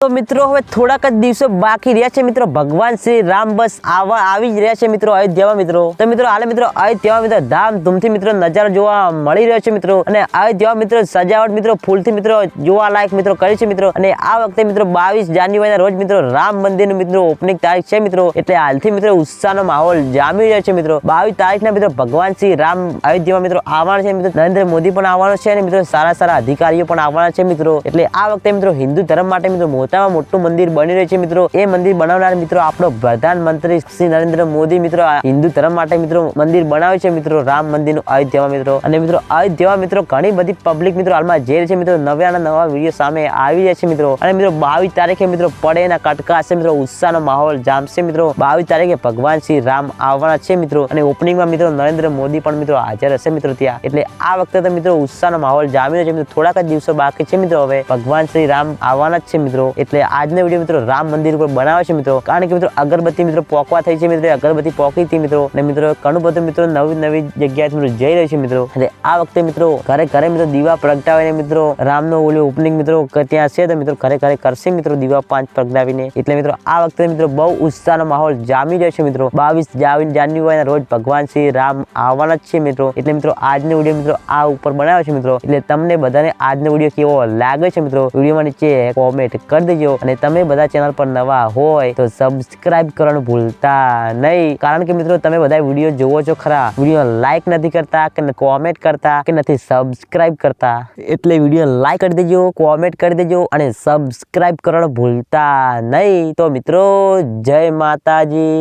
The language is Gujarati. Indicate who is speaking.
Speaker 1: તો મિત્રો હવે થોડાક જ દિવસો બાકી રહ્યા છે મિત્રો ભગવાન શ્રી રામ બસ આવી જ રહ્યા છે મિત્રો અયોધ્યામાં મિત્રો તો મિત્રો હાલે મિત્રો અયોધ્યામાં મિત્રો ધામધૂમથી મિત્રો નજારો જોવા મળી રહ્યો છે મિત્રો અને અયોધ્યામાં મિત્રો સજાવટ મિત્રો ફૂલથી મિત્રો જોવા લાયક મિત્રો કરી છે મિત્રો અને આ વખતે મિત્રો 22 જાન્યુઆરીના રોજ મિત્રો રામ મંદિરનું મિત્રો ઓપનિંગ તારીખ છે મિત્રો એટલે હાલથી મિત્રો ઉત્સાહનો માહોલ જામી રહ્યો છે મિત્રો 22 તારીખના મિત્રો ભગવાન શ્રી રામ અયોધ્યામાં મિત્રો આવવાના છે મિત્રો નરેન્દ્ર મોદી પણ આવવાનો છે અને મિત્રો સારા અધિકારીઓ પણ આવવાના છે મિત્રો એટલે આ વખતે મિત્રો હિન્દુ ધર્મ માટે મિત્રો મોટું મંદિર બની રહ્યું છે મિત્રો એ મંદિર બનાવનાર મિત્રો આપણો પ્રધાનમંત્રી શ્રી નરેન્દ્ર મોદી મિત્રો હિન્દુ ધર્મ માટે મિત્રો મંદિર બનાવ્યું છે મિત્રો રામ મંદિરનું અયોધ્યામાં મિત્રો અને મિત્રો અયોધ્યામાં મિત્રો ઘણી બધી પબ્લિક મિત્રો હાલમાં જઈ રહી છે મિત્રો નવા વિડીયો સામે આવી રહ્યા છે મિત્રો અને મિત્રો 22 તારીખે મિત્રો પડે એના કટકા હશે મિત્રો ઉત્સાહનો માહોલ જામશે મિત્રો 22 તારીખે ભગવાન શ્રી રામ આવવાના છે મિત્રો અને ઓપનિંગમાં મિત્રો નરેન્દ્ર મોદી પણ મિત્રો હાજર હશે મિત્રો ત્યાં એટલે આ વખતે તો મિત્રો ઉત્સાહનો માહોલ જામી રહ્યો છે મિત્રો થોડાક જ દિવસો બાકી છે મિત્રો હવે ભગવાન શ્રી રામ આવવાના જ છે મિત્રો એટલે આજનો વિડીયો મિત્રો રામ મંદિર ઉપર બનાવે છે મિત્રો કારણ કે મિત્રો અગરબત્તી મિત્રો પોકવા થઈ છે મિત્રો અગરબત્તી પોકી હતી મિત્રો અને મિત્રો ઘણું બધું મિત્રો નવી જગ્યાએ મિત્રો જઈ રહ્યું છે મિત્રો અને આ વખતે મિત્રો ઘરે મિત્રો દીવા પ્રગટાવીને મિત્રો રામનો ઓપનિંગ મિત્રો ત્યાં છે તો મિત્રો ઘરે કરશે મિત્રો દીવા 5 પ્રગટાવીને એટલે મિત્રો આ વખતે મિત્રો બહુ ઉત્સાહનો માહોલ જામી રહ્યો છે મિત્રો 22 જાન્યુઆરીના રોજ ભગવાન શ્રી રામ આવવાના જ છે મિત્રો એટલે મિત્રો આજનો વિડીયો મિત્રો આ ઉપર બનાવ્યો છે મિત્રો એટલે તમને બધાને આજનો વિડીયો કેવો લાગે છે મિત્રો વિડીયોમાં નીચે કોમેન્ટ કરી દેજો અને તમે બધા ચેનલ પર નવા હોય તો સબસ્ક્રાઇબ કરવાનું ભૂલતા નહીં કારણ કે મિત્રો તમે બધા વિડીયો જોવો છો ખરા વિડીયો લાઈક નથી કરતા કે કોમેન્ટ કરતા કે નથી સબસ્ક્રાઇબ કરતા એટલે વિડીયો લાઈક કરી દેજો કોમેન્ટ કરી દેજો અને સબસ્ક્રાઇબ કરવાનું ભૂલતા નહીં તો મિત્રો જય માતાજી।